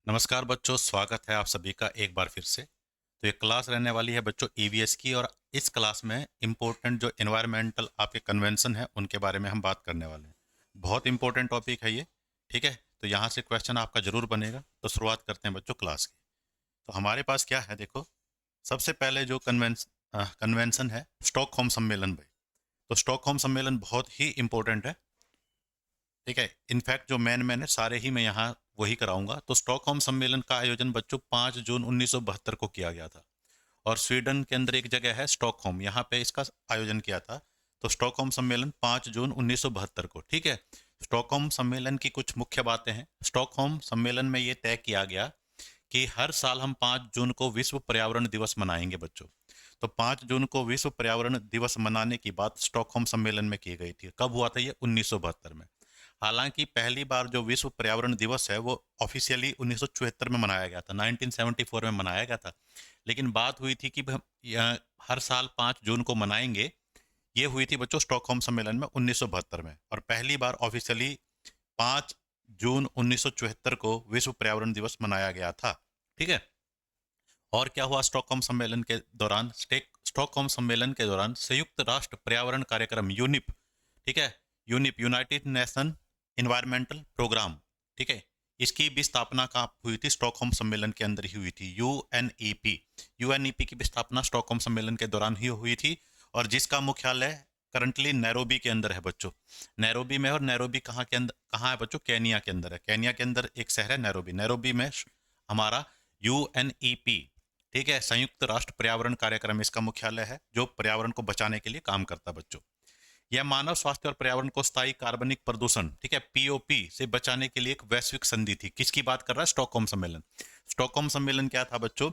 नमस्कार बच्चों, स्वागत है आप सभी का एक बार फिर से। तो ये क्लास रहने वाली है बच्चों ईवीएस की, और इस क्लास में इम्पोर्टेंट जो एनवायरमेंटल आपके कन्वेंशन है उनके बारे में हम बात करने वाले हैं। बहुत इंपॉर्टेंट टॉपिक है ये। ठीक है, तो यहाँ से क्वेश्चन आपका जरूर बनेगा। तो शुरुआत करते हैं बच्चों क्लास की। तो हमारे पास क्या है, देखो। सबसे पहले जो कन्वेंशन है स्टॉकहोम सम्मेलन भाई। तो स्टॉकहोम सम्मेलन बहुत ही इंपॉर्टेंट है। ठीक है, इनफैक्ट जो मैन है सारे ही मैं यहाँ वही कराऊंगा। तो स्टॉकहोम सम्मेलन का आयोजन बच्चों 5 जून 1972 को किया गया था, और स्वीडन के अंदर एक जगह है स्टॉकहोम, यहाँ पे इसका आयोजन किया था। तो स्टॉकहोम सम्मेलन 5 जून 1972 को। ठीक है, स्टॉकहोम सम्मेलन की कुछ मुख्य बातें हैं। स्टॉकहोम सम्मेलन में ये तय किया गया कि हर साल हम 5 जून को विश्व पर्यावरण दिवस मनाएंगे बच्चों। तो 5 जून को विश्व पर्यावरण दिवस मनाने की बात स्टॉकहोम सम्मेलन में की गई थी। कब हुआ था ये? 1972 में। हालांकि पहली बार जो विश्व पर्यावरण दिवस है वो ऑफिशियली 1974 में मनाया गया था, 1974 में मनाया गया था। लेकिन बात हुई थी कि हर साल 5 जून को मनाएंगे। ये हुई थी बच्चों स्टॉकहोम सम्मेलन में 1972 में, और पहली बार ऑफिशियली 5 जून 1974 को विश्व पर्यावरण दिवस मनाया गया था। ठीक है, और क्या हुआ स्टॉकहोम सम्मेलन के दौरान? स्टॉकहोम सम्मेलन के दौरान संयुक्त राष्ट्र पर्यावरण कार्यक्रम यूनिप, ठीक है, UNEP united nation environmental programme, ठीक है, इसकी भी स्थापना का हुई थी स्टॉकहोम सम्मेलन के अंदर ही हुई थी। यूएनईपी, यूएनईपी की भी स्थापना स्टॉकहोम सम्मेलन के दौरान ही हुई थी, और जिसका मुख्यालय करंटली नैरोबी के अंदर है बच्चों। नैरोबी में, और नैरोबी कहाँ के अंदर, कहाँ है बच्चों? केनिया के अंदर है। केनिया के अंदर एक शहर है नैरोबी। नैरोबी में हमारा यूएनईपी, ठीक है, संयुक्त राष्ट्र पर्यावरण कार्यक्रम, इसका मुख्यालय है, जो पर्यावरण को बचाने के लिए काम करता है बच्चों। यह मानव स्वास्थ्य और पर्यावरण को स्थायी कार्बनिक प्रदूषण, ठीक है, पीओपी से बचाने के लिए एक वैश्विक संधि थी। किसकी बात कर रहा है? स्टॉकहोम सम्मेलन। स्टॉकहोम सम्मेलन क्या था बच्चों?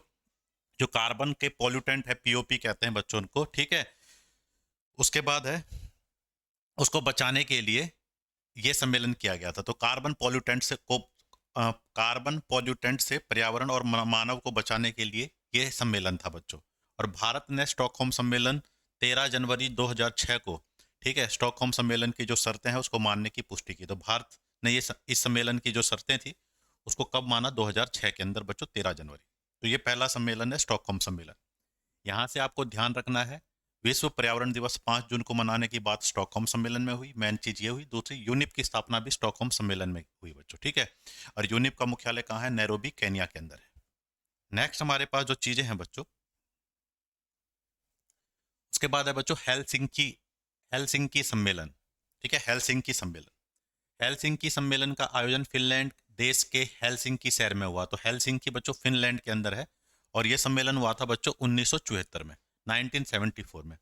जो कार्बन के पॉल्यूटेंट है, पीओपी कहते हैं बच्चों को, ठीक है, उसके बाद है उसको बचाने के लिए ये सम्मेलन किया गया था। तो कार्बन पॉल्यूटेंट से पर्यावरण और मानव को बचाने के लिए ये सम्मेलन था बच्चों। और भारत ने स्टॉकहोम सम्मेलन 13 जनवरी 2006 को, ठीक है, स्टॉकहोम सम्मेलन की जो शर्तें हैं उसको मानने की पुष्टि की। तो भारत ने इस सम्मेलन की जो शर्तें थी उसको कब माना? 2006 के अंदर बच्चों, 13 जनवरी। तो ये पहला सम्मेलन है स्टॉकहोम सम्मेलन। यहाँ से आपको ध्यान रखना है, विश्व पर्यावरण दिवस 5 जून को मनाने की बात स्टॉकहोम सम्मेलन में हुई, मेन चीज ये हुई। दूसरी, यूनिप की स्थापना भी स्टॉकहोम सम्मेलन में हुई बच्चों। ठीक है, और यूनिप का मुख्यालय कहाँ है? नैरोबी, केनिया के अंदर है। नेक्स्ट हमारे पास जो चीजें हैं बच्चों, उसके बाद है बच्चों हेलसिंकी, हेलसिंकी सम्मेलन। ठीक है, हेलसिंकी सम्मेलन। हेलसिंकी सम्मेलन का आयोजन फिनलैंड देश के हेलसिंकी शहर में हुआ। तो हेलसिंकी बच्चों फिनलैंड के अंदर है, और यह सम्मेलन हुआ था बच्चों 1974 में, 1974 में।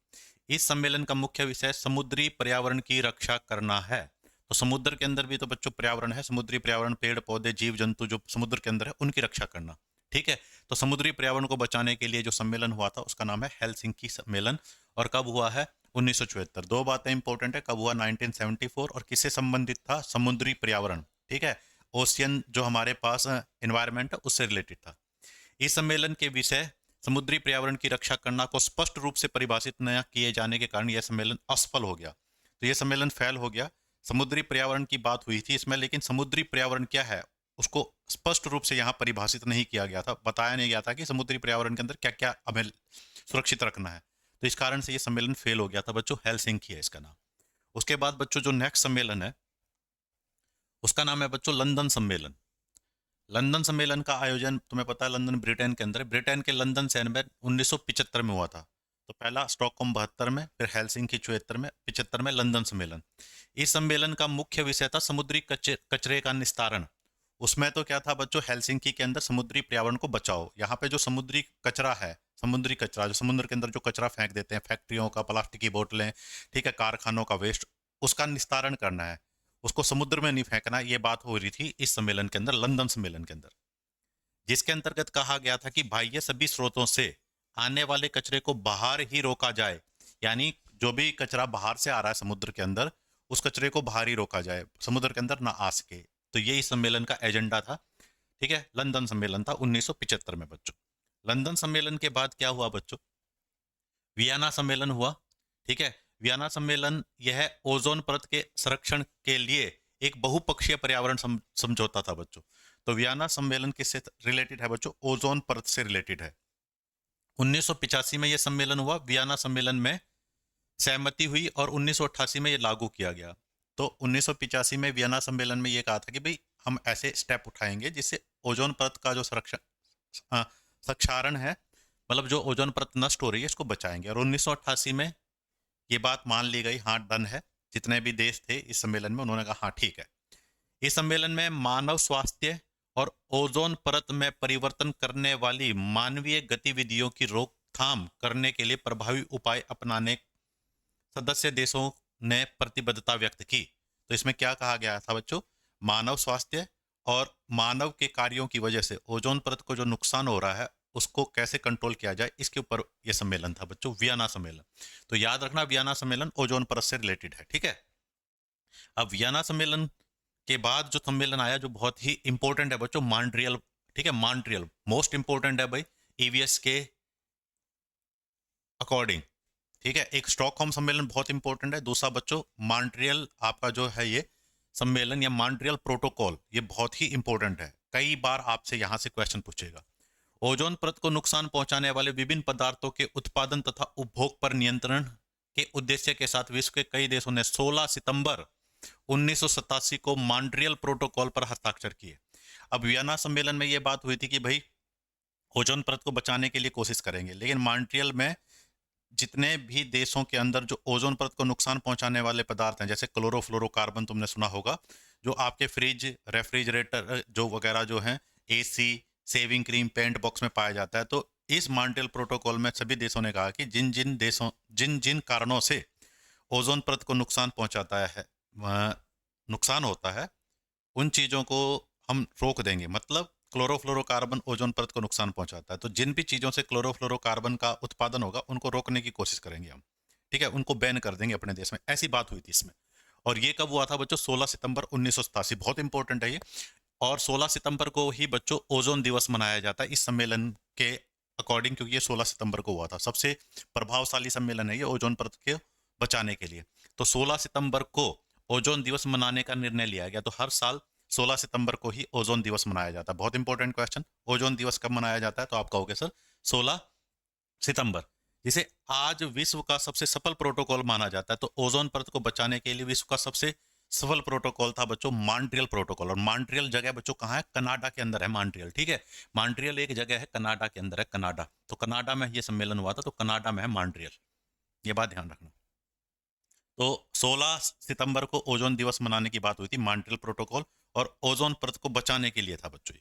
इस सम्मेलन का मुख्य विषय समुद्री पर्यावरण की रक्षा करना है। तो समुद्र के अंदर भी तो बच्चों पर्यावरण है, समुद्री पर्यावरण, पेड़ पौधे, जीव जंतु जो समुद्र के अंदर है उनकी रक्षा करना। ठीक है, तो समुद्री पर्यावरण को बचाने के लिए जो सम्मेलन हुआ था उसका नाम है हेलसिंकी सम्मेलन। और कब हुआ है? 1974। दो बातें इंपॉर्टेंट है, कब हुआ? 1974, और किससे संबंधित था? समुद्री पर्यावरण, ठीक है, ओशियन जो हमारे पास एनवायरमेंट है उससे रिलेटेड था। इस सम्मेलन के विषय समुद्री पर्यावरण की रक्षा करना को स्पष्ट रूप से परिभाषित न किए जाने के कारण यह सम्मेलन असफल हो गया। तो यह सम्मेलन फेल हो गया। समुद्री पर्यावरण की बात हुई थी इसमें, लेकिन समुद्री पर्यावरण क्या है उसको स्पष्ट रूप से यहाँ परिभाषित नहीं किया गया था, बताया नहीं गया था कि समुद्री पर्यावरण के अंदर क्या क्या हमें सुरक्षित रखना है। तो इस कारण से ये सम्मेलन फेल हो गया था बच्चों। हेलसिंकी है इसका नाम। उसके बाद बच्चों जो नेक्स्ट सम्मेलन है उसका नाम है बच्चों लंदन सम्मेलन। लंदन सम्मेलन का आयोजन तुम्हें पता है लंदन ब्रिटेन के अंदर है। ब्रिटेन के लंदन शहर में 1975 में हुआ था। तो पहला स्टॉकहोम 72 में, फिर हेलसिंकी 74 में, 75 में लंदन सम्मेलन। इस सम्मेलन का मुख्य विषय था समुद्री कचरे का निस्तारण। उसमें तो क्या था बच्चों? हेलसिंकी के अंदर समुद्री पर्यावरण को बचाओ। यहाँ पे जो समुद्री कचरा है, समुद्री कचरा जो समुद्र के अंदर जो कचरा फेंक देते हैं, फैक्ट्रियों का, प्लास्टिक की बोतलें, ठीक है, कारखानों का वेस्ट, उसका निस्तारण करना है, उसको समुद्र में नहीं फेंकना। ये बात हो रही थी इस सम्मेलन के अंदर, लंदन सम्मेलन के अंदर, जिसके अंतर्गत कहा गया था कि बाह्य सभी स्रोतों से आने वाले कचरे को बाहर ही रोका जाए। यानी जो भी कचरा बाहर से आ रहा है समुद्र के अंदर, उस कचरे को बाहर ही रोका जाए, समुद्र के अंदर ना आ सके। तो ये इस सम्मेलन का एजेंडा था। ठीक है, लंदन सम्मेलन था 1975 में बच्चों। लंदन सम्मेलन के बाद क्या हुआ बच्चों? वियना सम्मेलन हुआ। ठीक है, वियना सम्मेलन यह ओजोन परत के संरक्षण के लिए एक बहुपक्षीय पर्यावरण समझौता था बच्चों। तो वियना सम्मेलन किससे रिलेटेड है बच्चों? ओजोन परत से रिलेटेड है। 1985 में यह सम्मेलन हुआ, वियना सम्मेलन में सहमति हुई और 1988 में ये लागू किया गया। तो 1985 में वियना सम्मेलन में ये कहा था कि भाई हम ऐसे स्टेप उठाएंगे जिससे ओजोन परत का जो क्षारण है, मतलब जो ओजोन परत नष्ट हो रही है, इसको बचाएंगे। और 1988 में ये बात मान ली गई, हाँ डन है। जितने भी देश थे इस सम्मेलन में उन्होंने कहा हाँ ठीक है। इस सम्मेलन में मानव स्वास्थ्य और ओजोन परत में परिवर्तन करने वाली मानवीय गतिविधियों की रोकथाम करने के लिए प्रभावी उपाय अपनाने सदस्य देशों ने प्रतिबद्धता व्यक्त की। तो इसमें क्या कहा गया था बच्चों? मानव स्वास्थ्य और मानव के कार्यों की वजह से ओजोन परत को जो नुकसान हो रहा है उसको कैसे कंट्रोल किया जाए, इसके ऊपर यह सम्मेलन था बच्चों, वियना सम्मेलन। तो याद रखना वियना सम्मेलन ओजोन परत से रिलेटेड है, ठीक है। अब वियना सम्मेलन के बाद जो सम्मेलन आया जो बहुत ही इंपॉर्टेंट है बच्चों, मॉन्ट्रियल, ठीक है। मॉन्ट्रियल मोस्ट इंपॉर्टेंट है भाई ईवीएस के अकॉर्डिंग, ठीक है। एक स्टॉकहोम सम्मेलन बहुत इंपॉर्टेंट है, दूसरा बच्चों मॉन्ट्रियल आपका जो है ये सम्मेलन या मॉन्ट्रियल प्रोटोकॉल, ये बहुत ही इंपॉर्टेंट है। कई बार आपसे यहां से क्वेश्चन पूछेगा। ओजोन परत को नुकसान पहुंचाने वाले विभिन्न पदार्थों के उत्पादन तथा उपभोग पर नियंत्रण के उद्देश्य के साथ विश्व के कई देशों ने 16 सितंबर 1987 को मॉन्ट्रियल प्रोटोकॉल पर हस्ताक्षर किए। अब वियना सम्मेलन में यह बात हुई थी कि भाई ओजोन परत को बचाने के लिए कोशिश करेंगे, लेकिन मॉन्ट्रियल में जितने भी देशों के अंदर जो ओजोन परत को नुकसान पहुंचाने वाले पदार्थ हैं, जैसे क्लोरोफ्लोरोकार्बन तुमने सुना होगा, जो आपके फ्रिज, रेफ्रिजरेटर जो वगैरह जो हैं, AC, shaving cream, paint box में पाया जाता है। तो इस मॉन्ट्रियल प्रोटोकॉल में सभी देशों ने कहा कि जिन जिन कारणों से ओजोन परत को नुकसान पहुंचाता है, नुकसान होता है, उन चीज़ों को हम रोक देंगे। मतलब क्लोरोफ्लोरोकार्बन ओजोन परत को नुकसान पहुंचाता है, तो जिन भी चीज़ों से क्लोरोफ्लोरोकार्बन का उत्पादन होगा उनको रोकने की कोशिश करेंगे हम, ठीक है, उनको बैन कर देंगे अपने देश में। ऐसी बात हुई थी इसमें। और ये कब हुआ था बच्चों? 16 सितंबर 1987, बहुत इंपॉर्टेंट है ये। और 16 सितंबर को ही बच्चों ओजोन दिवस मनाया जाता है इस सम्मेलन के अकॉर्डिंग, क्योंकि ये 16 सितंबर को हुआ था। सबसे प्रभावशाली सम्मेलन है ये ओजोन परत के बचाने के लिए। तो 16 सितंबर को ओजोन दिवस मनाने का निर्णय लिया गया। तो हर साल 16 सितंबर को ही ओजोन दिवस मनाया जाता है। बहुत इंपॉर्टेंट क्वेश्चन, ओजोन दिवस कब मनाया जाता है? तो आप कहोगे सर 16 सितंबर, जिसे आज विश्व का सबसे सफल प्रोटोकॉल माना जाता है। तो ओजोन परत को बचाने के लिए विश्व का सबसे सफल प्रोटोकॉल था बच्चों मॉन्ट्रियल प्रोटोकॉल। और मॉन्ट्रियल जगह बच्चों कहाँ है? कनाडा के अंदर है मॉन्ट्रियल, ठीक है। मॉन्ट्रियल एक जगह है कनाडा के अंदर है, कनाडा। तो कनाडा में ये सम्मेलन हुआ था, तो कनाडा में है मॉन्ट्रियल, ये बात ध्यान रखना। तो 16 सितंबर को ओजोन दिवस मनाने की बात हुई थी, मॉन्ट्रियल प्रोटोकॉल, और ओजोन परत को बचाने के लिए था बच्चों।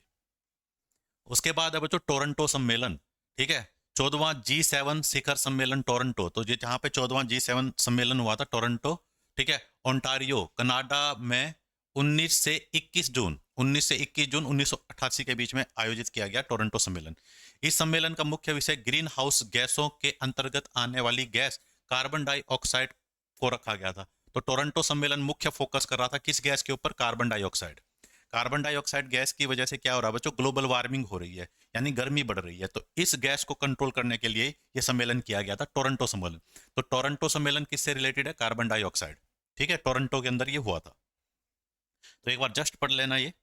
उसके बाद है बच्चों टोरंटो सम्मेलन, ठीक है। 14वां G7 शिखर सम्मेलन टोरंटो। तो ये जहां पे 14वां G7 सम्मेलन हुआ था टोरंटो, ठीक है, ओंटारियो कनाडा में 19 से 21 जून 1988 के बीच में आयोजित किया गया टोरंटो सम्मेलन। इस सम्मेलन का मुख्य विषय ग्रीन हाउस गैसों के अंतर्गत आने वाली गैस कार्बन डाइऑक्साइड को रखा गया था। तो टोरंटो सम्मेलन मुख्य फोकस कर रहा था किस गैस के ऊपर? Carbon dioxide. Carbon dioxide gas की वजह से क्या हो रहा है बच्चों? ग्लोबल वार्मिंग हो रही है, यानी गर्मी बढ़ रही है। तो इस गैस को कंट्रोल करने के लिए यह सम्मेलन किया गया था, टोरंटो सम्मेलन। तो टोरंटो सम्मेलन किससे रिलेटेड है? कार्बन डाइऑक्साइड, ठीक है, टोरंटो के अंदर ये हुआ था। तो एक बार जस्ट पढ़ लेना ये।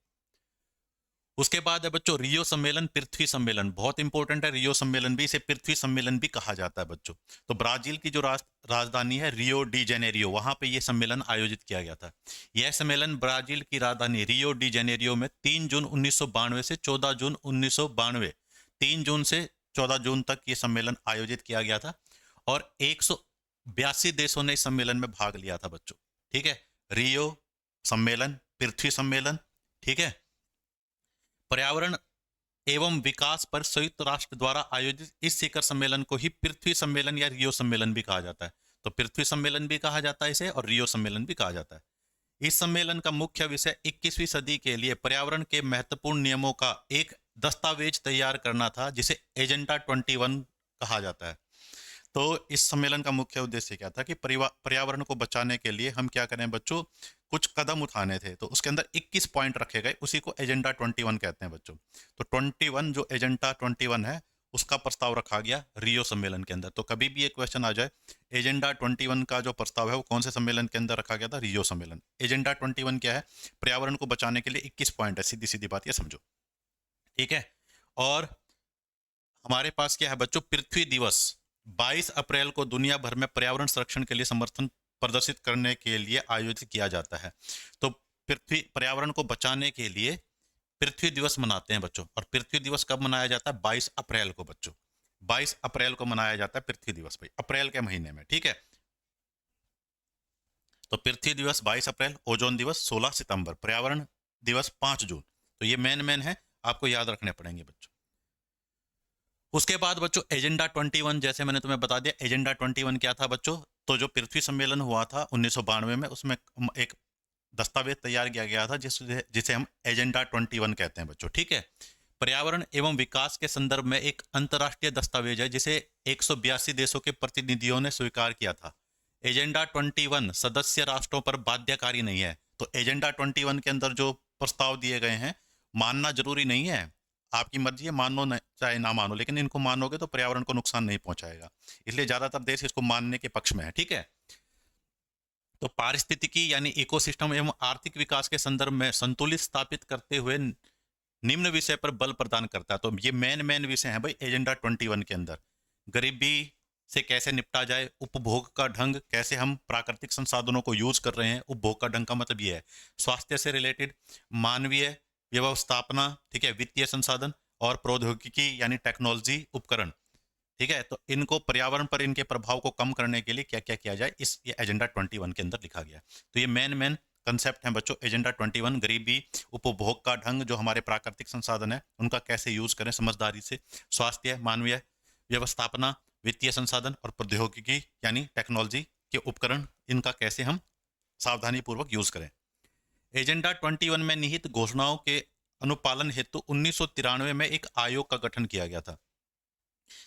उसके बाद है बच्चों रियो सम्मेलन, पृथ्वी सम्मेलन, बहुत इंपॉर्टेंट है रियो सम्मेलन भी, इसे पृथ्वी सम्मेलन भी कहा जाता है बच्चों। तो ब्राजील की जो राजधानी है रियो डी जेनेरियो, वहां पे ये सम्मेलन आयोजित किया गया था। यह सम्मेलन ब्राजील की राजधानी रियो डी जेनेरियो में 3 जून 1992 से 14 जून 1992, 3 जून से 14 जून तक ये सम्मेलन आयोजित किया गया था। और 182 देशों ने इस सम्मेलन में भाग लिया था बच्चों, ठीक है। रियो सम्मेलन, पृथ्वी सम्मेलन, ठीक है। पर्यावरण एवं विकास पर संयुक्त राष्ट्र द्वारा आयोजित इस शिखर सम्मेलन को ही पृथ्वी सम्मेलन या रियो सम्मेलन भी कहा जाता है। तो पृथ्वी सम्मेलन भी कहा जाता है इसे, और रियो सम्मेलन भी कहा जाता है। इस सम्मेलन का मुख्य विषय 21वीं सदी के लिए पर्यावरण के महत्वपूर्ण नियमों का एक दस्तावेज तैयार करना था, जिसे एजेंडा 21 कहा जाता है। तो इस सम्मेलन का मुख्य उद्देश्य क्या था कि पर्यावरण को बचाने के लिए हम क्या करें बच्चों, कुछ कदम उठाने थे। तो उसके अंदर 21 पॉइंट रखे गए, उसी को एजेंडा 21 कहते हैं बच्चों। तो 21 जो एजेंडा 21 है, उसका प्रस्ताव रखा गया रियो सम्मेलन के अंदर। तो कभी भी एक क्वेश्चन आ जाए, एजेंडा 21 का जो प्रस्ताव है वो कौन से सम्मेलन के अंदर रखा गया था? रियो सम्मेलन। एजेंडा 21 क्या है? पर्यावरण को बचाने के लिए 21 पॉइंट है, सीधी सीधी बात ये समझो, ठीक है। और हमारे पास क्या है बच्चों? पृथ्वी दिवस 22 अप्रैल को दुनिया भर में पर्यावरण संरक्षण के लिए समर्थन प्रदर्शित करने के लिए आयोजित किया जाता है। तो पृथ्वी पर्यावरण को बचाने के लिए पृथ्वी दिवस मनाते हैं बच्चों। और पृथ्वी दिवस कब मनाया जाता है? 22 अप्रैल को बच्चों। 22 अप्रैल को मनाया जाता है पृथ्वी दिवस भाई, अप्रैल के महीने में, ठीक है। तो पृथ्वी दिवस 22 अप्रैल, ओजोन दिवस 16 सितंबर, पर्यावरण दिवस 5 जून। तो ये मेन है, आपको याद रखने पड़ेंगे बच्चों। उसके बाद बच्चों एजेंडा 21, जैसे मैंने तुम्हें बता दिया एजेंडा 21 क्या था बच्चों। तो जो पृथ्वी सम्मेलन हुआ था 1992 में, उसमें एक दस्तावेज तैयार किया गया था जिसे जिसे हम एजेंडा 21 कहते हैं बच्चों, ठीक है। पर्यावरण एवं विकास के संदर्भ में एक अंतर्राष्ट्रीय दस्तावेज है जिसे 182 देशों के प्रतिनिधियों ने स्वीकार किया था। एजेंडा 21 सदस्य राष्ट्रों पर बाध्यकारी नहीं है। तो एजेंडा 21 के अंदर जो प्रस्ताव दिए गए हैं, मानना जरूरी नहीं है, आपकी मर्जी है, मानो चाहे ना मानो, लेकिन इनको मानोगे तो पर्यावरण को नुकसान नहीं पहुंचाएगा, इसलिए ज्यादातर देश इसको मानने के पक्ष में है, ठीक है। तो पारिस्थितिकी यानी इकोसिस्टम एवं आर्थिक विकास के संदर्भ में संतुलित स्थापित करते हुए निम्न विषय पर बल प्रदान करता है। तो ये मेन विषय है भाई एजेंडा 21 के अंदर। गरीबी से कैसे निपटा जाए, उपभोग का ढंग, कैसे हम प्राकृतिक संसाधनों को यूज कर रहे हैं। उपभोग का ढंग का मतलब ये है स्वास्थ्य से रिलेटेड, मानवीय व्यवस्थापना, ठीक है, वित्तीय संसाधन और प्रौद्योगिकी यानी टेक्नोलॉजी उपकरण, ठीक है। तो इनको पर्यावरण पर इनके प्रभाव को कम करने के लिए क्या क्या किया जाए, इस ये एजेंडा 21 के अंदर लिखा गया। तो ये मेन कंसेप्ट है बच्चों एजेंडा 21। गरीबी, उपभोग का ढंग, जो हमारे प्राकृतिक संसाधन है उनका कैसे यूज करें समझदारी से, स्वास्थ्य, मानवीय व्यवस्थापना, वित्तीय संसाधन और प्रौद्योगिकी यानी टेक्नोलॉजी के उपकरण, इनका कैसे हम सावधानी पूर्वक यूज करें। एजेंडा 21 में निहित घोषणाओं के अनुपालन हेतु 1993 में एक आयोग का गठन किया गया था।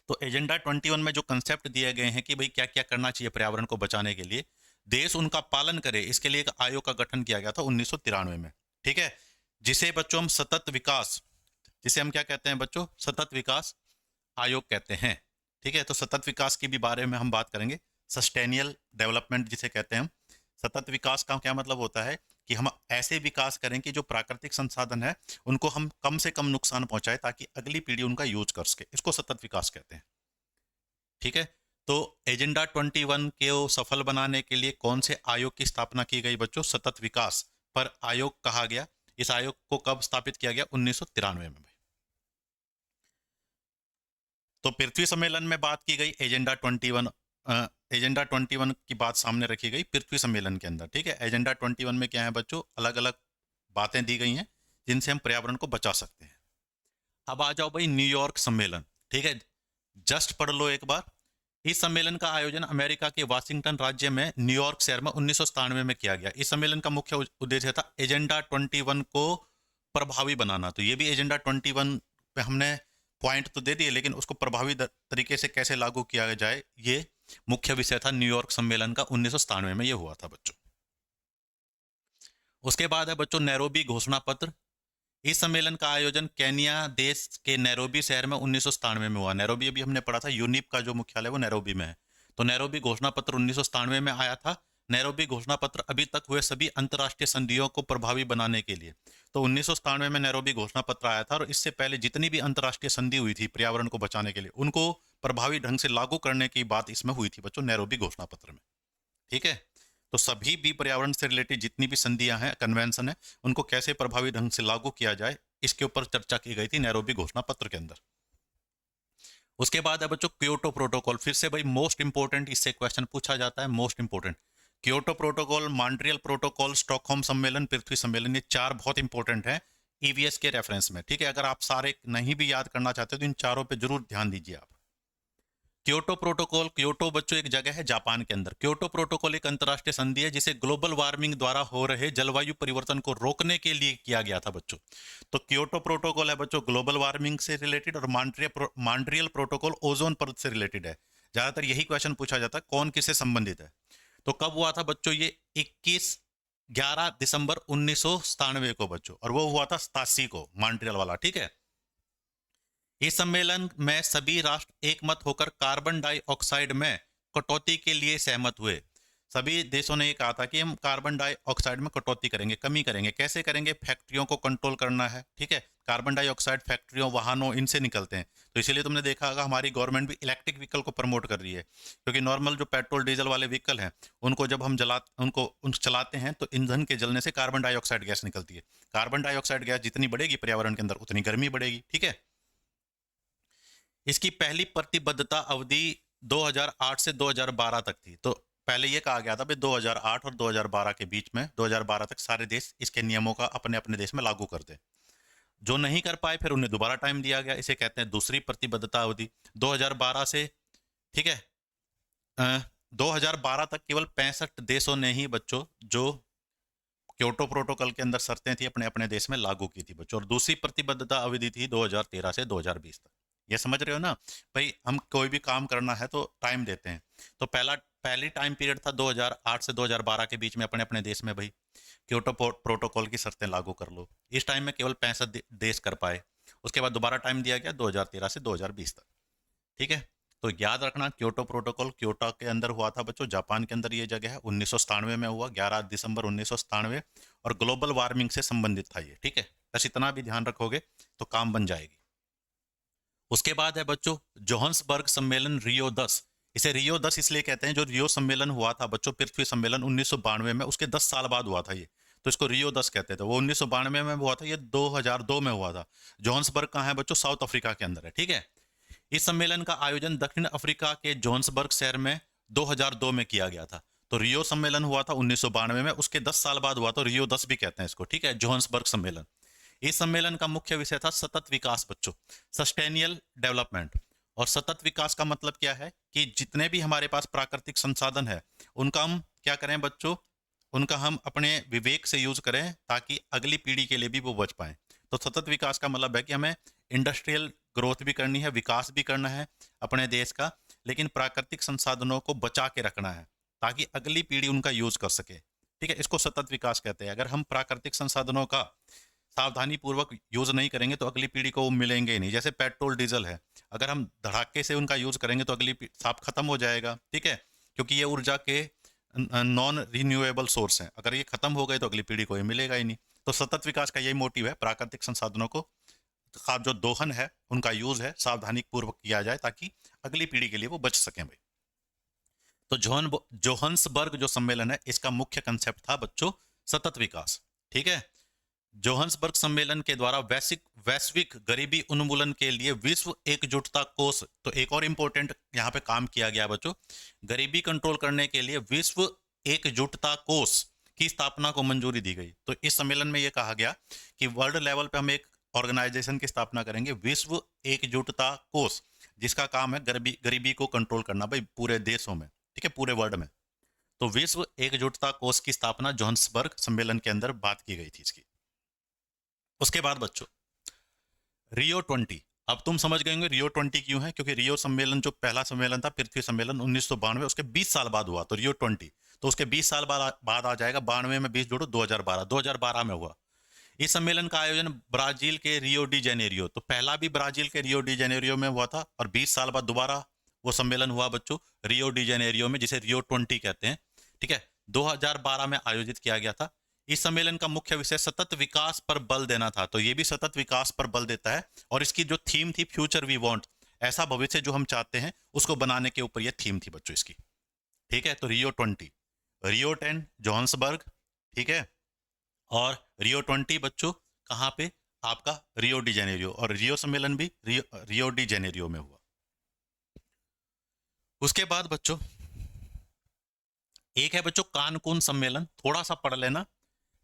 तो एजेंडा 21 में जो कंसेप्ट दिए गए हैं कि भाई क्या क्या करना चाहिए पर्यावरण को बचाने के लिए, देश उनका पालन करे, इसके लिए एक आयोग का गठन किया गया था 1993 में, ठीक है। जिसे बच्चों हम सतत विकास, जिसे हम क्या कहते हैं बच्चों? सतत विकास आयोग कहते हैं, ठीक है। तो सतत विकास की भी बारे में हम बात करेंगे। सस्टेनियल डेवलपमेंट जिसे कहते हैं हम। सतत विकास का क्या मतलब होता है कि हम ऐसे विकास करें कि जो प्राकृतिक संसाधन है उनको हम कम से कम नुकसान पहुंचाए ताकि अगली पीढ़ी उनका यूज कर सके, इसको सतत विकास कहते हैं, ठीक है। तो एजेंडा 21 को सफल बनाने के लिए कौन से आयोग की स्थापना की गई बच्चों? सतत विकास पर आयोग कहा गया। इस आयोग को कब स्थापित किया गया? 1993 में। तो पृथ्वी सम्मेलन में बात की गई एजेंडा 21, एजेंडा 21 की बात सामने रखी गई पृथ्वी सम्मेलन के अंदर, ठीक है। एजेंडा 21 में क्या है बच्चों? अलग अलग बातें दी गई हैं जिनसे हम पर्यावरण को बचा सकते हैं। अब आ जाओ भाई न्यूयॉर्क सम्मेलन, ठीक है, जस्ट पढ़ लो एक बार। इस सम्मेलन का आयोजन अमेरिका के वाशिंगटन राज्य में न्यूयॉर्क शहर में 1997 में किया गया। इस सम्मेलन का मुख्य उद्देश्य था एजेंडा 21 को प्रभावी बनाना। तो ये भी एजेंडा 21 पे हमने पॉइंट तो दे दिए, लेकिन उसको प्रभावी तरीके से कैसे लागू किया जाए, ये मुख्य विषय था न्यूयॉर्क सम्मेलन का 1997 में ये हुआ था बच्चों। उसके बाद है बच्चों नैरोबी घोषणा पत्र। इस सम्मेलन का आयोजन केनिया देश के नैरोबी शहर में 1997 में हुआ। नैरोबी अभी हमने पढ़ा था, यूनिप का जो मुख्यालय वो नैरोबी में है। तो नैरोबी घोषणा पत्र 1997 में आया था। नैरोबी घोषणा पत्र अभी तक हुए सभी अंतर्राष्ट्रीय संधियों को प्रभावी बनाने के लिए। तो 1997 में नैरोबी घोषणा पत्र आया था, और इससे पहले जितनी भी अंतर्राष्ट्रीय संधि हुई थी पर्यावरण को बचाने के लिए, उनको प्रभावी ढंग से लागू करने की बात इसमें हुई थी बच्चों, नैरोबी घोषणा पत्र में, ठीक है। तो सभी भी पर्यावरण से रिलेटेड जितनी भी संधियां हैं, कन्वेंशन है, उनको कैसे प्रभावी ढंग से लागू किया जाए, इसके ऊपर चर्चा की गई थी नैरोबी घोषणा पत्र के अंदर। उसके बाद है बच्चों क्योटो प्रोटोकॉल। फिर से भाई मोस्ट इंपोर्टेंट, इससे क्वेश्चन पूछा जाता है, most important. Kyoto protocol, Montreal protocol, Stockholm सम्मेलन, पृथ्वी सम्मेलन, ये चार बहुत इंपॉर्टेंट है ईवीएस के रेफरेंस में, ठीक है। अगर आप सारे नहीं भी याद करना चाहते तो इन चारों पे जरूर ध्यान दीजिए आप। क्योटो प्रोटोकॉल, क्योटो बच्चों एक जगह है जापान के अंदर। क्योटो प्रोटोकॉल एक अंतर्राष्ट्रीय संधि है जिसे ग्लोबल वार्मिंग द्वारा हो रहे जलवायु परिवर्तन को रोकने के लिए किया गया था बच्चों। तो क्योटो प्रोटोकॉल है बच्चों ग्लोबल वार्मिंग से रिलेटेड, और मॉन्ट्रियल प्रोटोकॉल ओजोन परत से रिलेटेड है। ज्यादातर यही क्वेश्चन पूछा जाता है कौन किससे संबंधित है। तो कब हुआ था बच्चों? ये 11 दिसंबर 1997 को बच्चों, और वो हुआ था 87 को, मॉन्ट्रियल वाला, ठीक है। इस सम्मेलन में सभी राष्ट्र एकमत होकर कार्बन डाइऑक्साइड में कटौती के लिए सहमत हुए। सभी देशों ने ये कहा था कि हम कार्बन डाइऑक्साइड में कटौती करेंगे, कमी करेंगे। कैसे करेंगे? फैक्ट्रियों को कंट्रोल करना है, ठीक है। कार्बन डाइऑक्साइड फैक्ट्रियों, वाहनों, इनसे निकलते हैं। तो इसीलिए तुमने देखा होगा हमारी गवर्नमेंट भी इलेक्ट्रिक व्हीकल को प्रमोट कर रही है, क्योंकि नॉर्मल जो पेट्रोल डीजल वाले व्हीकल हैं उनको जब हम चलाते हैं तो ईंधन के जलने से कार्बन डाइऑक्साइड गैस निकलती है। कार्बन डाइऑक्साइड गैस जितनी बढ़ेगी पर्यावरण के अंदर उतनी गर्मी बढ़ेगी, ठीक है। इसकी पहली प्रतिबद्धता अवधि 2008 से 2012 तक थी। तो पहले ये कहा गया था भाई 2008 और 2012 के बीच में, 2012 तक सारे देश इसके नियमों का अपने अपने देश में लागू कर दें। जो नहीं कर पाए फिर उन्हें दोबारा टाइम दिया गया। इसे कहते हैं दूसरी प्रतिबद्धता अवधि। 2012 से, ठीक है, 2012 तक केवल 65 देशों ने ही बच्चों जो क्योटो प्रोटोकॉल के अंदर शर्तें थी अपने अपने देश में लागू की थी बच्चों। और दूसरी प्रतिबद्धता अवधि थी 2013 से 2020 तक। ये समझ रहे हो ना भाई, हम कोई भी काम करना है तो टाइम देते हैं। तो पहली टाइम पीरियड था 2008 से 2012 के बीच में अपने अपने देश में भाई क्योटो प्रोटोकॉल की शर्तें लागू कर लो। इस टाइम में केवल 65 देश कर पाए। उसके बाद दोबारा टाइम दिया गया 2013 से 2020 तक, ठीक है। तो याद रखना क्योटो प्रोटोकॉल क्योटो के अंदर हुआ था बच्चों, जापान के अंदर ये जगह है, 1997 में हुआ, 11 दिसंबर 1997। और ग्लोबल वार्मिंग से संबंधित था ये, ठीक है। बस इतना भी ध्यान रखोगे तो काम बन जाएगी। उसके बाद है बच्चों जोहान्सबर्ग सम्मेलन रियो 10। इसे रियो 10 इसलिए कहते हैं, जो रियो सम्मेलन हुआ था बच्चों, पृथ्वी सम्मेलन 1992 में, उसके 10 साल बाद हुआ था ये। तो इसको रियो 10 कहते थे। वो 1992 में हुआ था, ये 2002 में हुआ था। जोहान्सबर्ग कहाँ है बच्चों? साउथ अफ्रीका के अंदर है, ठीक है। इस सम्मेलन का आयोजन दक्षिण अफ्रीका के जोहान्सबर्ग शहर में 2002 में किया गया था। तो रियो सम्मेलन हुआ था 1992 में, उसके 10 साल बाद हुआ, तो रियो 10 भी कहते हैं इसको, ठीक है, जोहान्सबर्ग सम्मेलन। इस सम्मेलन का मुख्य विषय था सतत विकास बच्चों, सस्टेनियल डेवलपमेंट। और सतत विकास का मतलब क्या है कि जितने भी हमारे पास प्राकृतिक संसाधन है उनका हम क्या करें बच्चों, उनका हम अपने विवेक से यूज करें ताकि अगली पीढ़ी के लिए भी वो बच पाए। तो सतत विकास का मतलब है कि हमें इंडस्ट्रियल ग्रोथ भी करनी है, विकास भी करना है अपने देश का, लेकिन प्राकृतिक संसाधनों को बचा के रखना है ताकि अगली पीढ़ी उनका यूज कर सके, ठीक है। इसको सतत विकास कहते हैं। अगर हम प्राकृतिक संसाधनों का सावधानी पूर्वक यूज नहीं करेंगे तो अगली पीढ़ी को वो मिलेंगे ही नहीं। जैसे पेट्रोल डीजल है, अगर हम धड़ाके से उनका यूज करेंगे तो अगली साफ खत्म हो जाएगा, ठीक है, क्योंकि ये ऊर्जा के नॉन रिन्यूएबल सोर्स हैं। अगर ये खत्म हो गए तो अगली पीढ़ी को ये मिलेगा ही नहीं। तो सतत विकास का यही मोटिव है, प्राकृतिक संसाधनों को का जो दोहन है उनका यूज है सावधानी पूर्वक किया जाए ताकि अगली पीढ़ी के लिए वो बच सकें भाई। तो जोहान्सबर्ग जो सम्मेलन है इसका मुख्य कंसेप्ट था बच्चों सतत विकास, ठीक है। जोहान्सबर्ग सम्मेलन के द्वारा वैश्विक वैश्विक गरीबी उन्मूलन के लिए विश्व एकजुटता कोष, तो एक और इंपॉर्टेंट यहाँ पे काम किया गया बच्चों, गरीबी कंट्रोल करने के लिए विश्व एकजुटता कोष की स्थापना को मंजूरी दी गई। तो इस सम्मेलन में ये कहा गया कि वर्ल्ड लेवल पे हम एक ऑर्गेनाइजेशन की स्थापना करेंगे, विश्व एकजुटता कोष, जिसका काम है गरीबी को कंट्रोल करना भाई पूरे देशों में, ठीक है, पूरे वर्ल्ड में। तो विश्व एकजुटता कोष की स्थापना जोहान्सबर्ग सम्मेलन के अंदर बात की गई थी इसकी। उसके बाद बच्चों रियो 20। अब तुम समझ गए होंगे रियो 20 क्यों है, क्योंकि रियो सम्मेलन जो पहला सम्मेलन था पृथ्वी सम्मेलन 1992, उसके 20 साल बाद हुआ, तो रियो 20। तो उसके 20 साल बाद आ जाएगा, 92 में 20 जोड़ो 2012 में हुआ। इस सम्मेलन का आयोजन ब्राजील के रियो डी जेनेरियो, तो पहला भी ब्राजील के रियो डी जेनेरियो में हुआ था और 20 साल बाद दोबारा वो सम्मेलन हुआ बच्चों रियो डी जेनेरियो में, जिसे रियो 20 कहते हैं, ठीक है, 2012 में आयोजित किया गया था। इस सम्मेलन का मुख्य विषय सतत विकास पर बल देना था। तो ये भी सतत विकास पर बल देता है और इसकी जो थीम थी फ्यूचर वी वांट, ऐसा भविष्य जो हम चाहते हैं उसको बनाने के ऊपर ये थीम थी बच्चों इसकी, ठीक है। तो रियो 20, रियो 10 जोहान्सबर्ग, ठीक है, और रियो 20 बच्चों कहाँ पे? आपका रियो डी जेनेरियो, और रियो सम्मेलन भी रियो डी जेनेरियो में हुआ। उसके बाद बच्चों एक है बच्चों कानकून सम्मेलन, थोड़ा सा पढ़ लेना।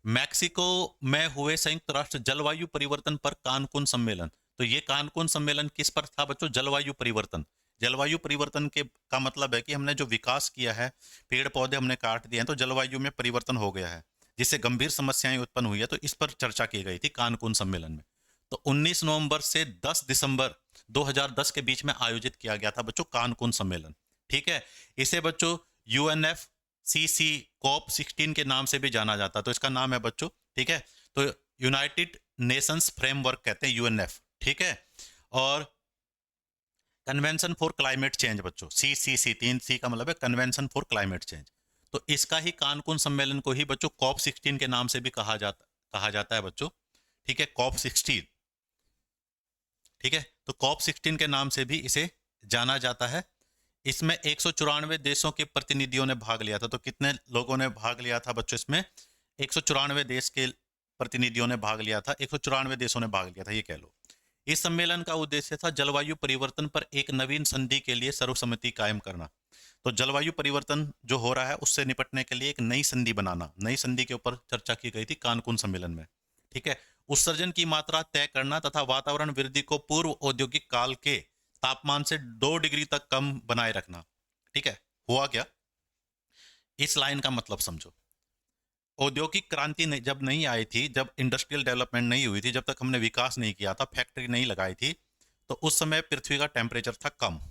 मैक्सिको में हुए संयुक्त राष्ट्र जलवायु परिवर्तन पर कानकून सम्मेलन। तो ये कानकून सम्मेलन किस पर था बच्चों? जलवायु परिवर्तन। जलवायु परिवर्तन के का मतलब है कि हमने जो विकास किया है, पेड़ पौधे हमने काट दिए हैं, तो जलवायु में परिवर्तन हो गया है जिससे गंभीर समस्याएं उत्पन्न हुई है। तो इस पर चर्चा की गई थी कानकून सम्मेलन में। तो 19 नवंबर से 10 दिसंबर 2010 के बीच में आयोजित किया गया था बच्चों कानकून सम्मेलन, ठीक है। इसे बच्चों यूएनएफ सीसी कॉप 16 के नाम से भी जाना जाता है। तो इसका नाम है बच्चों, ठीक है, तो यूनाइटेड नेशंस फ्रेमवर्क कहते हैं यूएनएफ, ठीक है। और कन्वेंशन फॉर क्लाइमेट चेंज बच्चों, CCC, 3C का मतलब है कन्वेंशन फॉर क्लाइमेट चेंज। तो इसका ही कानकुन सम्मेलन को ही बच्चों COP16 के नाम से भी कहा जाता है बच्चों। ठीक है, COP16। ठीक है, तो COP16 के नाम से भी इसे जाना जाता है। इसमें 194 देशों के प्रतिनिधियों ने भाग लिया था। तो कितने लोगों ने भाग लिया था बच्चों इसमें? 194 देश के प्रतिनिधियों ने भाग लिया था, 194 देशों ने भाग लिया था, ये कह लो। इस सम्मेलन का उद्देश्य था जलवायु परिवर्तन पर एक नवीन संधि के लिए सर्वसम्मति कायम करना। तो जलवायु परिवर्तन जो हो रहा है उससे निपटने के लिए एक नई संधि बनाना, नई संधि के ऊपर चर्चा की गई थी कानकुन सम्मेलन में। ठीक है, उत्सर्जन की मात्रा तय करना तथा वातावरण वृद्धि को पूर्व औद्योगिक काल के तापमान से 2 डिग्री तक कम बनाए रखना। ठीक है, हुआ क्या, इस लाइन का मतलब समझो। औद्योगिक क्रांति जब नहीं आई थी, जब इंडस्ट्रियल डेवलपमेंट नहीं हुई थी, जब तक हमने विकास नहीं किया था, फैक्ट्री नहीं लगाई थी, तो उस समय पृथ्वी का टेम्परेचर था कम।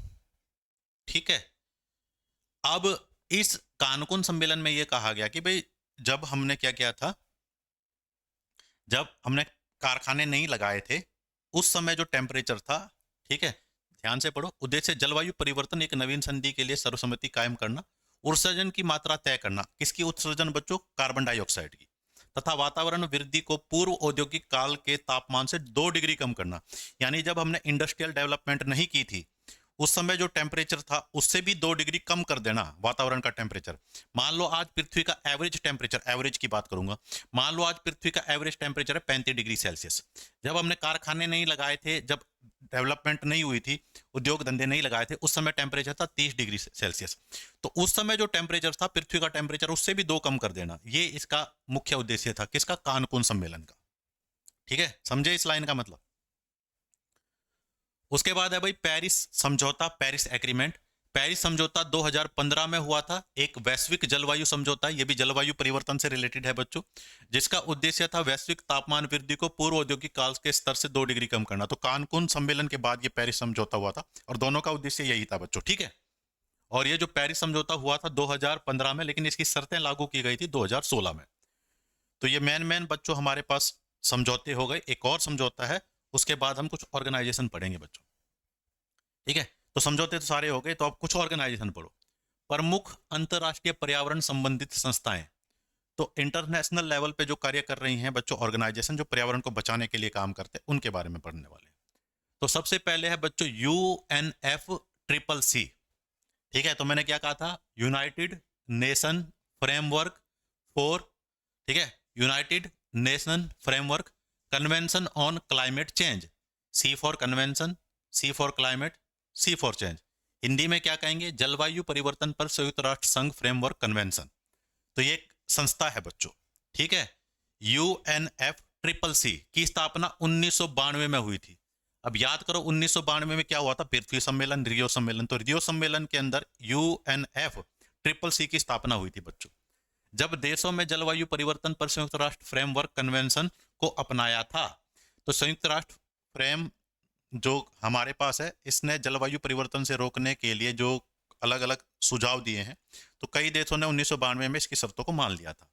ठीक है, अब इस कानकुन सम्मेलन में यह कहा गया कि भाई जब हमने क्या किया था, जब हमने कारखाने नहीं लगाए थे, उस समय जो टेम्परेचर था, ठीक है, ध्यान से पढ़ो, उद्देश्य जलवायु परिवर्तन एक नवीन संधि के लिए सर्वसम्मति कायम करना, उत्सर्जन की मात्रा तय करना। किसकी उत्सर्जन बच्चों? कार्बन डाइऑक्साइड की। तथा वातावरण वृद्धि को पूर्व औद्योगिक काल के तापमान से 2 डिग्री कम करना। यानी जब हमने इंडस्ट्रियल डेवलपमेंट नहीं की थी, उस समय जो टेम्परेचर था उससे भी 2 डिग्री कम कर देना वातावरण का टेम्परेचर। मान लो आज पृथ्वी का एवरेज टेम्परेचर, एवरेज की बात करूंगा, मान लो आज पृथ्वी का एवरेज टेम्परेचर है 35 डिग्री सेल्सियस। जब हमने कारखाने नहीं लगाए थे, जब डेवलपमेंट नहीं हुई थी, उद्योग धंधे नहीं लगाए थे, उस समय टेम्परेचर था 30 डिग्री सेल्सियस। तो उस समय जो टेम्परेचर था पृथ्वी का टेम्परेचर, उससे भी 2 कम कर देना। ये इसका मुख्य उद्देश्य था, किसका? कानकुन सम्मेलन का। ठीक है, समझे इस लाइन का मतलब? उसके बाद है भाई पेरिस समझौता, पेरिस एग्रीमेंट। पेरिस समझौता 2015 में हुआ था, एक वैश्विक जलवायु समझौता। ये भी जलवायु परिवर्तन से रिलेटेड है बच्चों, जिसका उद्देश्य था वैश्विक तापमान वृद्धि को पूर्व औद्योगिक काल के स्तर से 2 डिग्री कम करना। तो कानकुन सम्मेलन के बाद ये पेरिस समझौता हुआ था और दोनों का उद्देश्य यही था बच्चों। ठीक है, और ये जो पेरिस समझौता हुआ था 2015 में, लेकिन इसकी शर्तें लागू की गई थी 2016 में। तो ये मेन बच्चों हमारे पास समझौते हो गए। एक और समझौता है, उसके बाद हम कुछ ऑर्गेनाइजेशन पढ़ेंगे बच्चों। ठीक है, तो समझौते तो सारे हो गए, तो अब कुछ ऑर्गेनाइजेशन पढ़ो। प्रमुख अंतर्राष्ट्रीय पर्यावरण संबंधित संस्थाएं। तो इंटरनेशनल लेवल पे जो कार्य कर रही हैं बच्चों ऑर्गेनाइजेशन, जो पर्यावरण को बचाने के लिए काम करते हैं, उनके बारे में पढ़ने वाले हैं। तो सबसे पहले है बच्चों UNFCCC। ठीक है, तो मैंने क्या कहा था? यूनाइटेड नेशन फ्रेमवर्क फॉर, ठीक है, United nation framework convention on climate change. C for convention, C for climate, C for change. Hindi में क्या कहेंगे? जलवायु परिवर्तन पर संयुक्त राष्ट्र संघ फ्रेमवर्क कन्वेंशन। तो ये एक संस्था है बच्चों। ठीक है, UNFCCC की स्थापना 1992 में हुई थी। अब याद करो 1992 में क्या हुआ था? पृथ्वी सम्मेलन, रियो सम्मेलन। तो रियो सम्मेलन के अंदर UNFCCC की स्थापना हुई थी बच्चों। जब देशों में जलवायु परिवर्तन पर संयुक्त राष्ट्र फ्रेमवर्क कन्वेंशन को अपनाया था, तो संयुक्त राष्ट्र फ्रेम जो हमारे पास है, इसने जलवायु परिवर्तन से रोकने के लिए जो अलग अलग सुझाव दिए हैं, तो कई देशों ने 1992 में इसकी शर्तों को मान लिया था।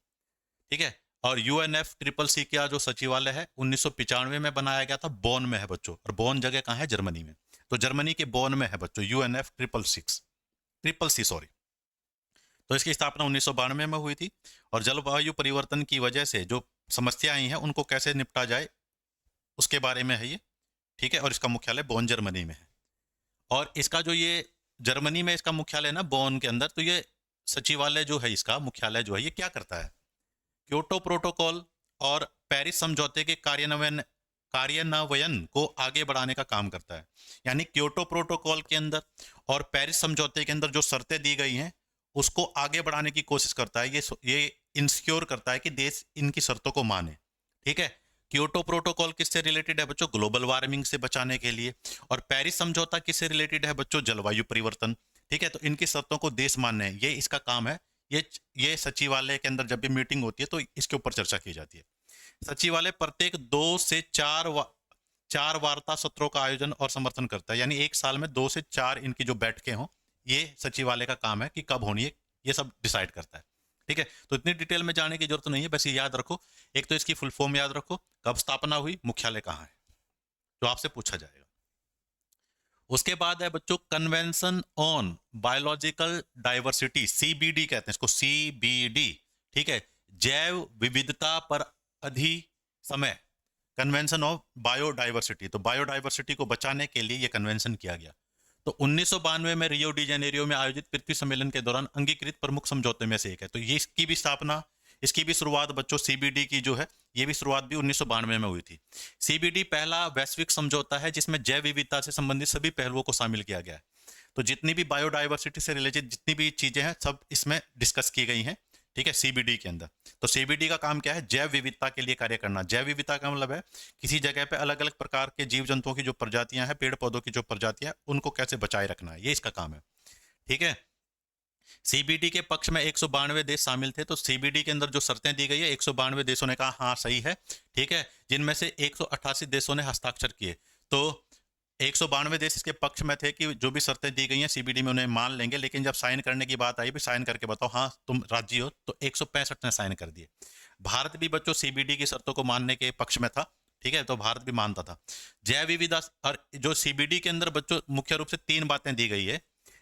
ठीक है, और UNFCCC का जो सचिवालय है 1995 में बनाया गया था, बोन में है बच्चों। और बोन जगह कहाँ है? जर्मनी में। तो जर्मनी के बोन में है बच्चों UNFCCC सॉरी। तो इसकी स्थापना 1992 में हुई थी। और जलवायु परिवर्तन की वजह से जो समस्याएं आई हैं उनको कैसे निपटा जाए उसके बारे में है ये। ठीक है, और इसका मुख्यालय बोन जर्मनी में है। और इसका जो ये जर्मनी में इसका मुख्यालय ना बोन के अंदर, तो ये सचिवालय जो है, इसका मुख्यालय जो है, ये क्या करता है? क्योटो प्रोटोकॉल और पेरिस समझौते के कार्यान्वयन को आगे बढ़ाने का काम करता है। यानी क्योटो प्रोटोकॉल के अंदर और पेरिस समझौते के अंदर जो शर्तें दी गई हैं उसको आगे बढ़ाने की कोशिश करता है। ये इंश्योर करता है कि देश इनकी शर्तों को माने। ठीक है, क्योटो प्रोटोकॉल किससे रिलेटेड है बच्चों? ग्लोबल वार्मिंग से बचाने के लिए। और पेरिस समझौता किससे रिलेटेड है बच्चों? जलवायु परिवर्तन। ठीक है, तो इनकी शर्तों को देश मानने हैं, ये इसका काम है। ये सचिवालय के अंदर जब भी मीटिंग होती है तो इसके ऊपर चर्चा की जाती है। सचिवालय प्रत्येक 2 से 4 वार्ता सत्रों का आयोजन और समर्थन करता है। यानी एक साल में 2 से 4 इनकी जो बैठकें हों, ये सचिवालय का काम है कि कब होनी है, ये सब डिसाइड करता है। ठीक है, तो इतनी डिटेल में जाने की जरूरत नहीं है, बस ये याद रखो। एक तो इसकी फुल फॉर्म याद रखो, कब स्थापना हुई, मुख्यालय कहाँ है, जो आपसे पूछा जाएगा। उसके बाद है बच्चों convention on biological diversity, CBD कहते हैं इसको, सीबीडी, ठीक है, जैव विविधता पर अधि समय, कन्वेंशन ऑफ बायोडाइवर्सिटी। तो बायोडाइवर्सिटी को बचाने के लिए ये कन्वेंशन किया गया। तो 1992 में रियो डी जेनेरियो में आयोजित पृथ्वी सम्मेलन के दौरान अंगीकृत प्रमुख समझौते में से एक है। तो ये इसकी भी स्थापना, इसकी भी शुरुआत बच्चों सीबीडी की जो है, ये भी शुरुआत भी 1992 में हुई थी। सीबीडी पहला वैश्विक समझौता है जिसमें जैव विविधता से संबंधित सभी पहलुओं को शामिल किया गया है। तो जितनी भी बायोडाइवर्सिटी से रिलेटेड जितनी भी चीजें हैं सब इसमें डिस्कस की गई हैं, ठीक है, सीबीडी के अंदर। तो सीबीडी का काम क्या है? जैव विविधता के लिए कार्य करना। जैव विविधता का मतलब है किसी जगह पे अलग अलग प्रकार के जीव जंतुओं की जो प्रजातियां हैं, पेड़ पौधों की जो प्रजातियां, उनको कैसे बचाए रखना है, ये इसका काम है, ठीक है। सीबीडी के पक्ष में 192 देश शामिल थे। तो सीबीडी के अंदर जो शर्तें दी गई है, 192 देशों ने कहा हाँ सही है, ठीक है, जिनमें से 188 देशों ने हस्ताक्षर किए। तो 192 देश इसके पक्ष में थे कि जो भी शर्तें दी गई हैं सीबीडी में उन्हें मान लेंगे, लेकिन जब साइन करने की बात आई, भी साइन करके बताओ हाँ तुम राजी हो, तो 165 ने साइन कर दिए। भारत भी बच्चों सीबीडी की शर्तों को मानने के पक्ष में था, ठीक है, तो भारत भी मानता था। जैव विविधता, और जो सीबीडी के अंदर बच्चों मुख्य रूप से 3 बातें दी गई है।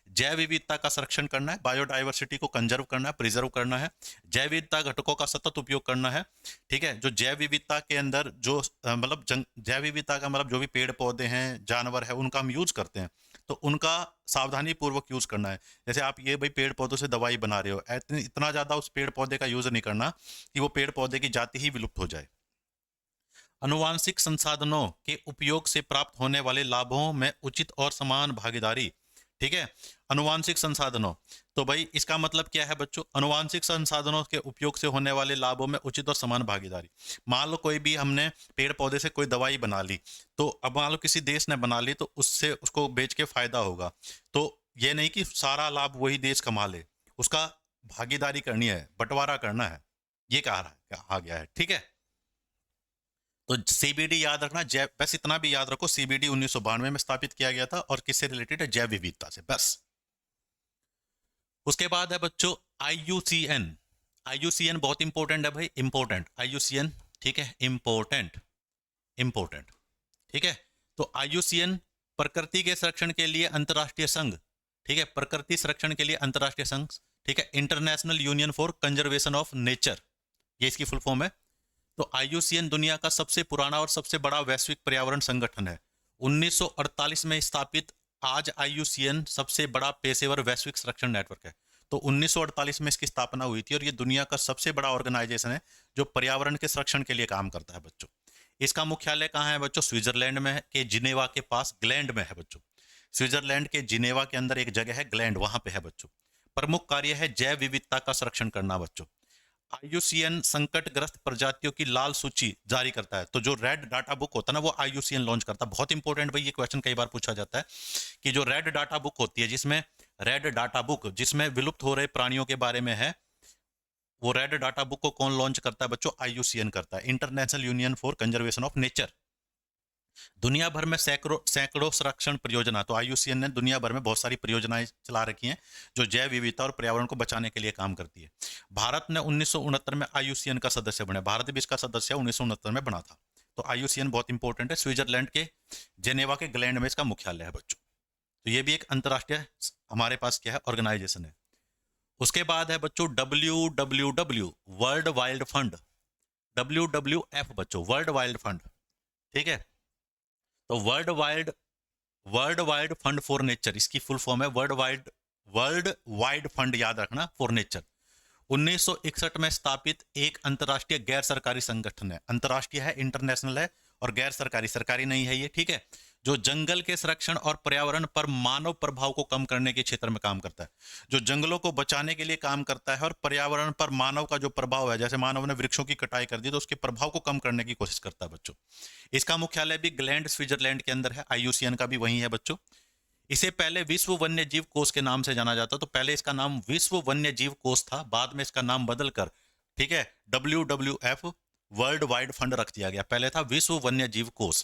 जैव विविधता का संरक्षण करना है, बायोडाइवर्सिटी को कंजर्व करना है, प्रिजर्व करना है, जैव विविधता घटकों का सतत उपयोग करना है, ठीक है। जो जैव विविधता के अंदर जो मतलब जैव विविधता का मतलब जो भी पेड़ पौधे हैं, जानवर है, उनका हम यूज करते हैं, तो उनका सावधानी पूर्वक यूज करना है। जैसे आप ये भाई पेड़ पौधों से दवाई बना रहे हो, इतना ज्यादा उस पेड़ पौधे का यूज नहीं करना कि वो पेड़ पौधे की जाति ही विलुप्त हो जाए। अनुवांशिक संसाधनों के उपयोग से प्राप्त होने वाले लाभों में उचित और समान भागीदारी, ठीक है। अनुवांशिक संसाधनों, तो भाई इसका मतलब क्या है बच्चों? अनुवांशिक संसाधनों के उपयोग से होने वाले लाभों में उचित और समान भागीदारी। मान लो कोई भी हमने पेड़ पौधे से कोई दवाई बना ली, तो अब मान लो किसी देश ने बना ली, तो उससे उसको बेच के फायदा होगा। तो ये नहीं कि सारा लाभ वही देश कमा ले, उसका भागीदारी करनी है, बंटवारा करना है, ये कहा गया है, ठीक है। तो सीबीडी याद रखना, जैव, बस इतना भी याद रखो, सीबीडी 1992 में स्थापित किया गया था और किससे रिलेटेड है? जैव विविधता से, बस। उसके बाद है बच्चों आईयूसीएन। आईयूसीएन बहुत इंपॉर्टेंट है भाई, इंपॉर्टेंट आईयूसीएन, ठीक है, इंपॉर्टेंट, इंपॉर्टेंट, ठीक है। तो आईयूसीएन प्रकृति के संरक्षण के लिए अंतरराष्ट्रीय संघ, ठीक है, प्रकृति संरक्षण के लिए अंतरराष्ट्रीय संघ, ठीक है, international union for conservation of nature, ये इसकी फुल फॉर्म है। तो आईयूसीएन दुनिया का सबसे पुराना और सबसे बड़ा वैश्विक पर्यावरण संगठन है। 1948 में स्थापित आज आईयूसीएन सबसे बड़ा पेशेवर वैश्विक संरक्षण नेटवर्क है। तो 1948 में इसकी स्थापना हुई थी और ये दुनिया का सबसे बड़ा ऑर्गेनाइजेशन है जो पर्यावरण के संरक्षण के लिए काम करता है बच्चों। इसका मुख्यालय कहाँ है बच्चों? स्विट्जरलैंड में के जिनेवा के पास, ग्लैंड में है बच्चों। स्विट्जरलैंड के जिनेवा के अंदर एक जगह है ग्लैंड, वहां पे है बच्चों। प्रमुख कार्य है जैव विविधता का संरक्षण करना बच्चों। आईयूसीएन संकटग्रस्त प्रजातियों की लाल सूची जारी करता है। तो जो रेड डाटा बुक होता है ना, वो आईयूसीएन लॉन्च करता है। बहुत इंपॉर्टेंट भाई, ये क्वेश्चन कई बार पूछा जाता है कि जो रेड डाटा बुक होती है, जिसमें रेड डाटा बुक जिसमें विलुप्त हो रहे प्राणियों के बारे में है, वो रेड डाटा बुक को कौन लॉन्च करता है बच्चों? आईयूसीएन करता है, international union for conservation of nature. दुनिया भर में सैकड़ों सैकड़ों संरक्षण परियोजना, तो आईयूसीएन ने दुनिया भर में बहुत सारी परियोजनाएं चला रखी हैं जो जैव विविधता और पर्यावरण को बचाने के लिए काम करती है। भारत ने 1969 में आईयूसीएन का सदस्य बना, भारत भी इसका सदस्य 1969 में बना था। तो आईयूसीएन बहुत इंपॉर्टेंट है, स्विट्जरलैंड के जेनेवा के ग्लैंड में इसका मुख्यालय है बच्चों। तो ये भी एक अंतरराष्ट्रीय हमारे पास क्या है, ऑर्गेनाइजेशन है। उसके बाद है बच्चों WWW, world wild fund, WWF बच्चों, वर्ल्ड वाइल्ड फंड, ठीक है। तो world wide fund for nature, इसकी फुल फॉर्म है वर्ल्ड वाइड फंड, याद रखना, फॉर नेचर। 1961 में स्थापित एक अंतरराष्ट्रीय गैर सरकारी संगठन है। अंतरराष्ट्रीय है, इंटरनेशनल है, और गैर सरकारी, सरकारी नहीं है ये, ठीक है, जो जंगल के संरक्षण और पर्यावरण पर मानव प्रभाव को कम करने के क्षेत्र में काम करता है। जो जंगलों को बचाने के लिए काम करता है और पर्यावरण पर मानव का जो प्रभाव है, जैसे मानव ने वृक्षों की कटाई कर दी तो उसके प्रभाव को कम करने की कोशिश करता है बच्चों। इसका मुख्यालय भी ग्लैंड, स्विट्जरलैंड के अंदर है। आईयूसीएन का भी वही है बच्चों। इसे पहले विश्व वन्य जीव कोष के नाम से जाना जाता, तो पहले इसका नाम विश्व वन्य जीव कोष था, बाद में इसका नाम बदलकर, ठीक है, WWF, वर्ल्ड वाइड फंड रख दिया गया। पहले था विश्व वन्य जीव कोष,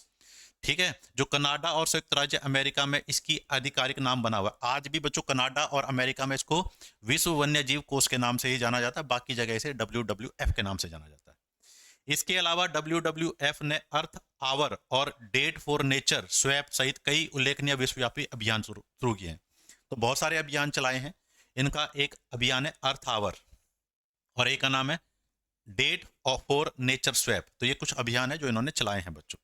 ठीक है, जो कनाडा और संयुक्त राज्य अमेरिका में इसकी आधिकारिक नाम बना हुआ है। आज भी बच्चों कनाडा और अमेरिका में इसको विश्व वन्य जीव कोष के नाम से ही जाना जाता है, बाकी जगह इसे WWF के नाम से जाना जाता है। इसके अलावा WWF ने अर्थ आवर और डेट फॉर नेचर स्वैप सहित कई उल्लेखनीय विश्वव्यापी अभियान शुरू किए हैं। तो बहुत सारे अभियान चलाए हैं। इनका एक अभियान है अर्थ आवर और एक का नाम है डेट फॉर नेचर स्वैप। तो ये कुछ अभियान है जो इन्होंने चलाए हैं बच्चों।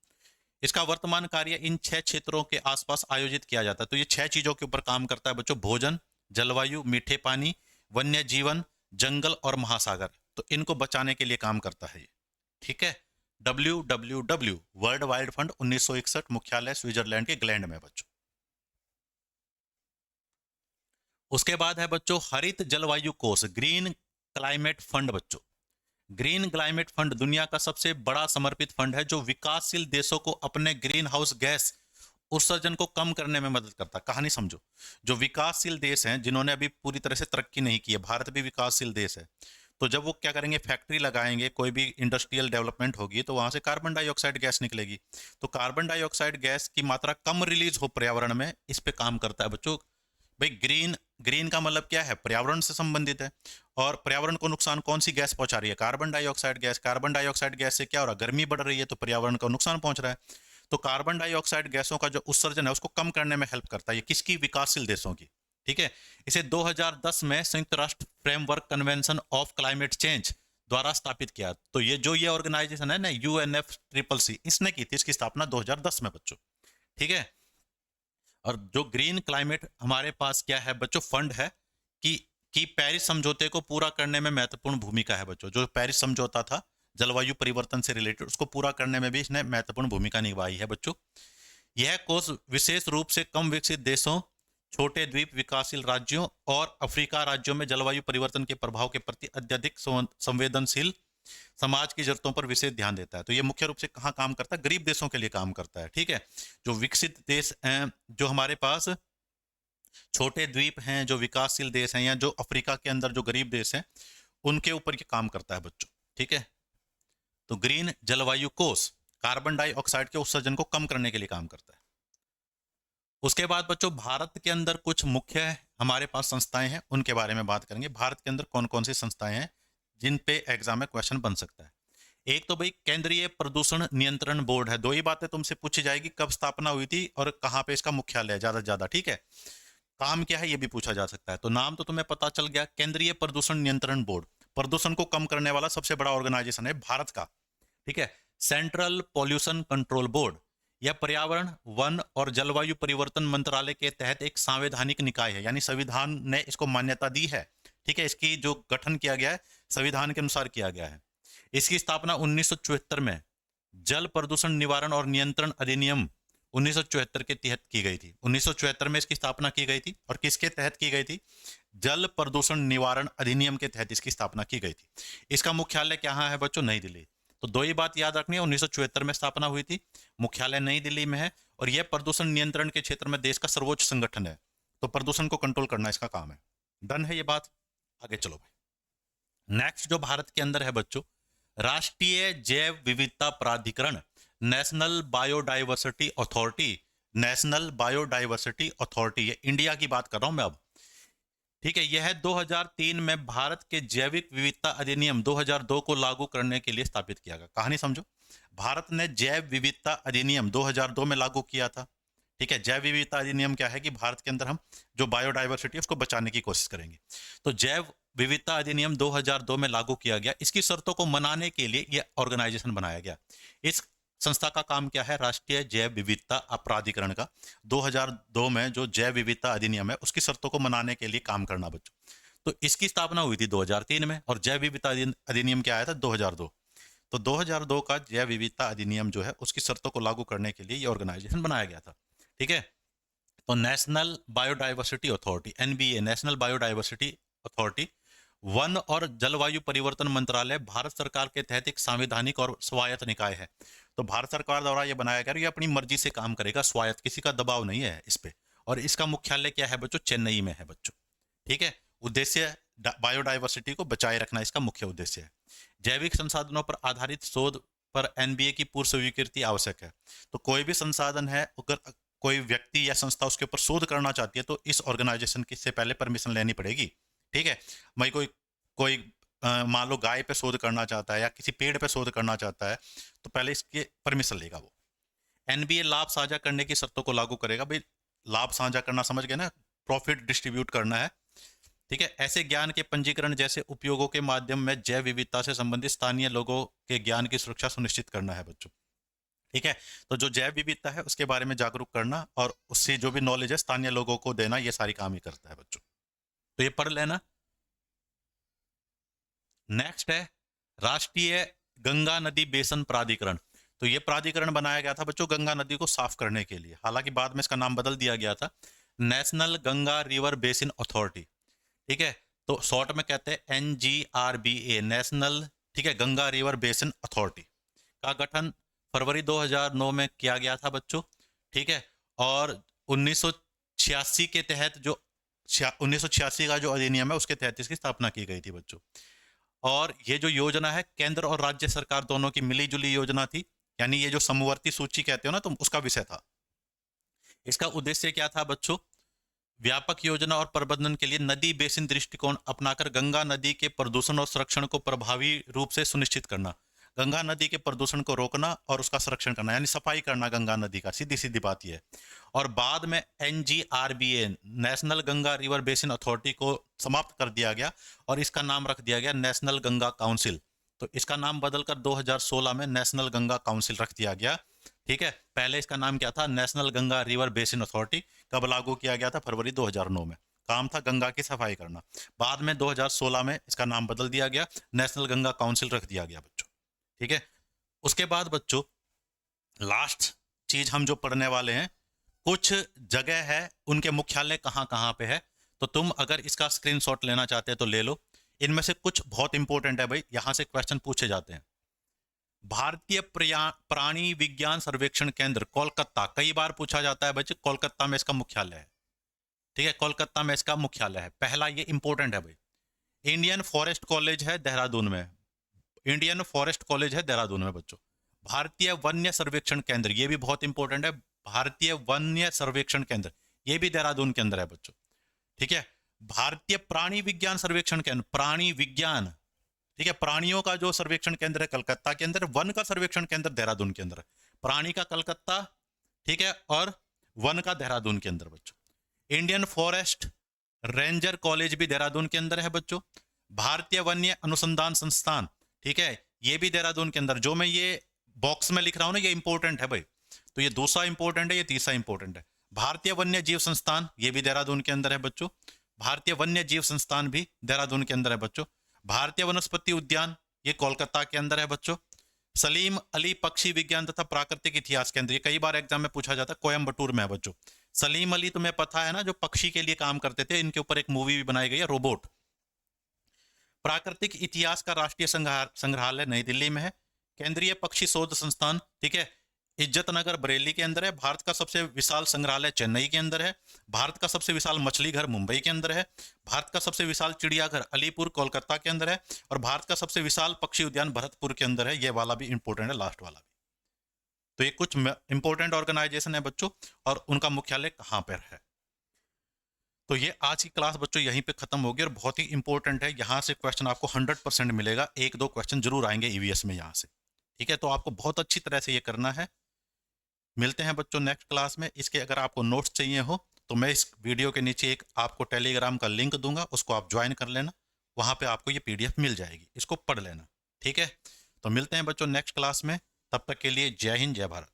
इसका वर्तमान कार्य इन 6 क्षेत्रों के आसपास आयोजित किया जाता है। तो ये 6 चीजों के ऊपर काम करता है बच्चों: भोजन, जलवायु, मीठे पानी, वन्य जीवन, जंगल और महासागर। तो इनको बचाने के लिए काम करता है ये। ठीक है। WWW वर्ल्ड वाइड फंड 1961, मुख्यालय स्विट्जरलैंड के ग्लैंड में बच्चों। उसके बाद है बच्चों हरित जलवायु कोष, ग्रीन क्लाइमेट फंड बच्चों। ग्रीन क्लाइमेट फंड दुनिया का सबसे बड़ा समर्पित फंड है जो विकासशील देशों को अपने ग्रीन हाउस गैस उत्सर्जन को कम करने में मदद करता है। कहानी समझो, जो विकासशील देश हैं जिन्होंने अभी पूरी तरह से तरक्की नहीं की है, भारत भी विकासशील देश है, तो जब वो क्या करेंगे, फैक्ट्री लगाएंगे, कोई भी इंडस्ट्रियल डेवलपमेंट होगी तो वहां से कार्बन डाइऑक्साइड गैस निकलेगी। तो कार्बन डाइऑक्साइड गैस की मात्रा कम रिलीज हो पर्यावरण में, इस पे काम करता है बच्चों। भाई ग्रीन ग्रीन का मतलब क्या है, पर्यावरण से संबंधित है। और पर्यावरण को नुकसान कौन सी गैस पहुंचा रही है, carbon dioxide gas. Carbon dioxide gas से क्या हो रहा है, गर्मी बढ़ रही है, तो पर्यावरण को नुकसान पहुंच रहा है। तो कार्बन डाइऑक्साइड गैसों का जो उत्सर्जन है उसको कम करने में हेल्प करता है ये, किसकी, विकासशील देशों की। ठीक है। इसे 2010 में संयुक्त राष्ट्र framework convention of climate change द्वारा स्थापित किया। तो ये ऑर्गेनाइजेशन है ना, UNFCCC, इसने की थी इसकी स्थापना 2010 में बच्चों। ठीक है। और जो ग्रीन क्लाइमेट हमारे पास क्या है बच्चों, फंड है कि पेरिस समझौते को पूरा करने में महत्वपूर्ण भूमिका है बच्चों। जो पेरिस समझौता था जलवायु परिवर्तन से रिलेटेड, उसको पूरा करने में भी इसने महत्वपूर्ण भूमिका निभाई है बच्चों। यह कोष विशेष रूप से कम विकसित देशों, छोटे द्वीप, विकासशील राज्यों और अफ्रीका राज्यों में जलवायु परिवर्तन के प्रभाव के प्रति अत्यधिक संवेदनशील समाज की जरूरतों पर विशेष ध्यान देता है। तो ये मुख्य रूप से कहाँ काम करता है, गरीब देशों के लिए काम करता है। ठीक है। जो विकसित देश हैं, जो हमारे पास छोटे द्वीप हैं, जो विकासशील देश हैं, या जो अफ्रीका के अंदर जो गरीब देश हैं, उनके ऊपर ये काम करता है बच्चों। ठीक है। तो ग्रीन जलवायु कोष कार्बन डाइऑक्साइड के उत्सर्जन को कम करने के लिए काम करता है। उसके बाद बच्चों भारत के अंदर कुछ मुख्य हमारे पास संस्थाएं हैं, उनके बारे में बात करेंगे। भारत के अंदर कौन कौन सी संस्थाएं हैं जिन पे एग्जाम में क्वेश्चन बन सकता है। एक तो भाई केंद्रीय प्रदूषण नियंत्रण बोर्ड है। दो ही बातें तुमसे पूछी जाएगी, कब स्थापना हुई थी और कहाँ पे इसका मुख्यालय है, ज्यादा से ज्यादा। ठीक है। काम क्या है ये भी पूछा जा सकता है। तो नाम तो तुम्हें पता चल गया, केंद्रीय प्रदूषण नियंत्रण बोर्ड। प्रदूषण को कम करने वाला सबसे बड़ा ऑर्गेनाइजेशन है भारत का। ठीक है। सेंट्रल पॉल्यूशन कंट्रोल बोर्ड, यह पर्यावरण, वन और जलवायु परिवर्तन मंत्रालय के तहत एक संवैधानिक निकाय है, यानी संविधान ने इसको मान्यता दी है। ठीक है। इसकी जो गठन किया गया है संविधान के अनुसार किया गया है। इसकी स्थापना 1974 में जल प्रदूषण निवारण और नियंत्रण अधिनियम 1974 के तहत की गई थी। 1974 में इसकी स्थापना की गई थी। और किसके तहत की गई थी, जल प्रदूषण निवारण अधिनियम के तहत इसकी स्थापना की गई थी। इसका मुख्यालय कहाँ है बच्चों, नई दिल्ली। तो दो ही बात याद रखनी है, 1974 में स्थापना हुई थी, मुख्यालय नई दिल्ली में है, और यह प्रदूषण नियंत्रण के क्षेत्र में देश का सर्वोच्च संगठन है। तो प्रदूषण को कंट्रोल करना इसका काम है। डन है ये बात। आगे चलो भाई। नेक्स्ट जो भारत के अंदर है बच्चों, राष्ट्रीय जैव विविधता प्राधिकरण, national biodiversity authority. National biodiversity authority, ये इंडिया की बात कर रहा हूं मैं अब। ठीक है। यह 2003 में भारत के जैविक विविधता अधिनियम 2002 को लागू करने के लिए स्थापित किया गया। कहानी समझो, भारत ने जैव विविधता अधिनियम 2002 में लागू किया था। ठीक है। जैव विविधता अधिनियम क्या है कि भारत के अंदर हम जो बायोडाइवर्सिटी है उसको बचाने की कोशिश करेंगे। तो जैव विविधता अधिनियम 2002 में लागू किया गया। इसकी शर्तों को मनाने के लिए यह ऑर्गेनाइजेशन बनाया गया। इस संस्था का काम क्या है, राष्ट्रीय जैव विविधता प्राधिकरण का 2002 में जो जैव विविधता अधिनियम है उसकी शर्तों को मनाने के लिए काम करना बच्चों। तो इसकी स्थापना हुई थी 2003 में, और जैव विविधता अधिनियम क्या आया था, 2002। तो 2002 का जैव विविधता अधिनियम जो है उसकी शर्तों को लागू करने के लिए ये ऑर्गेनाइजेशन बनाया गया था। ठीक है। तो national biodiversity authority, NBA, national biodiversity authority, one और जलवायु परिवर्तन मंत्रालय भारत सरकार के तहत एक संवैधानिक और स्वायत्त निकाय है। तो भारत सरकार द्वारा ये बनाया गया, ये अपनी मर्जी से काम करेगा, स्वायत्त, किसी का दबाव नहीं है इस पे। और इसका मुख्यालय क्या है बच्चों, चेन्नई में है बच्चों। ठीक है। उद्देश्य बायोडाइवर्सिटी को बचाए रखना इसका मुख्य उद्देश्य है। जैविक संसाधनों पर आधारित शोध पर NBA की पूर्व स्वीकृति आवश्यक है। तो कोई भी संसाधन है, अगर कोई व्यक्ति या संस्था उसके ऊपर शोध करना चाहती है तो इस ऑर्गेनाइजेशन की से पहले परमिशन लेनी पड़ेगी। ठीक है। मैं कोई मान लो गाय पे शोध करना चाहता है या किसी पेड़ पे शोध करना चाहता है, तो पहले इसके परमिशन लेगा वो। एनबीए लाभ साझा करने की शर्तों को लागू करेगा। भाई लाभ साझा करना समझ गए ना, प्रॉफिट डिस्ट्रीब्यूट करना है, ठीक है। ऐसे ज्ञान के पंजीकरण जैसे उपयोगों के माध्यम में जैव विविधता से संबंधित स्थानीय लोगों के ज्ञान की सुरक्षा सुनिश्चित करना है बच्चों, ठीक है। तो जो जैव विविधता है उसके बारे में जागरूक करना और उससे जो भी नॉलेज है स्थानीय लोगों को देना, ये सारी काम ही करता है बच्चों। तो ये पढ़ लेना। नेक्स्ट है राष्ट्रीय गंगा नदी बेसिन प्राधिकरण। तो ये प्राधिकरण बनाया गया था बच्चों गंगा नदी को साफ करने के लिए, हालांकि बाद में इसका नाम बदल दिया गया था, national Ganga river basin authority, ठीक है। तो शॉर्ट में कहते हैं NGRBA, नेशनल, ठीक है, गंगा रिवर बेसिन अथॉरिटी का गठन फरवरी 2009 में किया गया था बच्चों, ठीक है। और 1986 के तहत जो 1986 का जो अधिनियम है उसके तहत इसकी स्थापना की गई थी बच्चों। और ये जो योजना है केंद्र और राज्य सरकार दोनों की मिली जुली योजना थी, यानी ये जो समवर्ती सूची कहते हो ना तुम, उसका विषय था। इसका उद्देश्य क्या था बच्चों? व्यापक योजना और प्रबंधन के लिए नदी बेसिन दृष्टिकोण अपनाकर गंगा नदी के प्रदूषण और संरक्षण को प्रभावी रूप से सुनिश्चित करना, गंगा नदी के प्रदूषण को रोकना और उसका संरक्षण करना, यानी सफाई करना गंगा नदी का, सीधी सीधी बात यह है। और बाद में NGRBA, national Ganga river basin authority को समाप्त कर दिया गया और इसका नाम रख दिया गया नेशनल गंगा काउंसिल। तो इसका नाम बदलकर 2016 में नेशनल गंगा काउंसिल रख दिया गया, ठीक है। पहले इसका नाम क्या था? National Ganga river basin authority. कब लागू किया गया था? फरवरी 2009 में। काम था गंगा की सफाई करना। बाद में 2016 में इसका नाम बदल दिया गया, नेशनल गंगा काउंसिल रख दिया गया बच्चों, ठीक है। उसके बाद बच्चों लास्ट चीज हम जो पढ़ने वाले हैं, कुछ जगह है उनके मुख्यालय कहाँ कहाँ पे है, तो तुम अगर इसका स्क्रीनशॉट लेना चाहते हैं तो ले लो। इनमें से कुछ बहुत इंपॉर्टेंट है भाई, यहां से क्वेश्चन पूछे जाते हैं। भारतीय प्राणी विज्ञान सर्वेक्षण केंद्र कोलकाता, कई बार पूछा जाता है बच्चे, कोलकाता में इसका मुख्यालय है, ठीक है, कोलकाता में इसका मुख्यालय है। पहला ये इंपॉर्टेंट है भाई। इंडियन फॉरेस्ट कॉलेज है देहरादून में, इंडियन फॉरेस्ट कॉलेज है देहरादून में बच्चों। भारतीय वन्य सर्वेक्षण केंद्र, ये भी बहुत इंपॉर्टेंट है, भारतीय वन्य सर्वेक्षण केंद्र, ये भी देहरादून के अंदर है बच्चों, ठीक है। भारतीय प्राणी विज्ञान सर्वेक्षण केंद्र, प्राणी विज्ञान, ठीक है, प्राणियों का जो सर्वेक्षण केंद्र है कलकत्ता के अंदर, वन का सर्वेक्षण केंद्र देहरादून के अंदर है। प्राणी का कलकत्ता, ठीक है, और वन का देहरादून के अंदर बच्चों। इंडियन फॉरेस्ट रेंजर कॉलेज भी देहरादून के अंदर है बच्चों। भारतीय वन्य अनुसंधान संस्थान, ठीक है, ये भी देहरादून के अंदर। जो मैं ये बॉक्स में लिख रहा हूं ना, ये इंपॉर्टेंट है भाई, तो ये दूसरा इंपॉर्टेंट है, ये तीसरा इंपॉर्टेंट है। भारतीय वन्य जीव संस्थान, ये भी देहरादून के अंदर है बच्चों। भारतीय वन्य जीव संस्थान भी देहरादून के अंदर है बच्चों। भारतीय वनस्पति उद्यान, ये कोलकाता के अंदर है बच्चों। सलीम अली पक्षी विज्ञान तथा प्राकृतिक इतिहास केंद्र, ये कई बार एग्जाम में पूछा जाता है, कोयम्बटूर में है बच्चों। सलीम अली तुम्हें पता है ना, जो पक्षी के लिए काम करते थे, इनके ऊपर एक मूवी भी बनाई गई है, रोबोट। प्राकृतिक इतिहास का राष्ट्रीय संग्रहालय नई दिल्ली में है। केंद्रीय पक्षी शोध संस्थान, ठीक है, इज्जत नगर बरेली के अंदर है। भारत का सबसे विशाल संग्रहालय चेन्नई के अंदर है। भारत का सबसे विशाल मछली घर मुंबई के अंदर है। भारत का सबसे विशाल चिड़ियाघर अलीपुर कोलकाता के अंदर है। और भारत का सबसे विशाल पक्षी उद्यान भरतपुर के अंदर है। ये वाला भी इंपॉर्टेंट है, लास्ट वाला भी। तो ये कुछ इंपॉर्टेंट ऑर्गेनाइजेशन है बच्चों, और उनका मुख्यालय कहाँ पर है। तो ये आज की क्लास बच्चों यहीं पे खत्म होगी, और बहुत ही इंपॉर्टेंट है, यहाँ से क्वेश्चन आपको 100% मिलेगा। एक दो क्वेश्चन जरूर आएंगे ईवीएस में यहाँ से, ठीक है। तो आपको बहुत अच्छी तरह से ये करना है। मिलते हैं बच्चों नेक्स्ट क्लास में। इसके अगर आपको नोट्स चाहिए हो तो मैं इस वीडियो के नीचे एक आपको टेलीग्राम का लिंक दूंगा, उसको आप ज्वाइन कर लेना, वहाँ पे आपको ये PDF मिल जाएगी, इसको पढ़ लेना, ठीक है। तो मिलते हैं बच्चों नेक्स्ट क्लास में, तब तक के लिए जय हिंद जय भारत।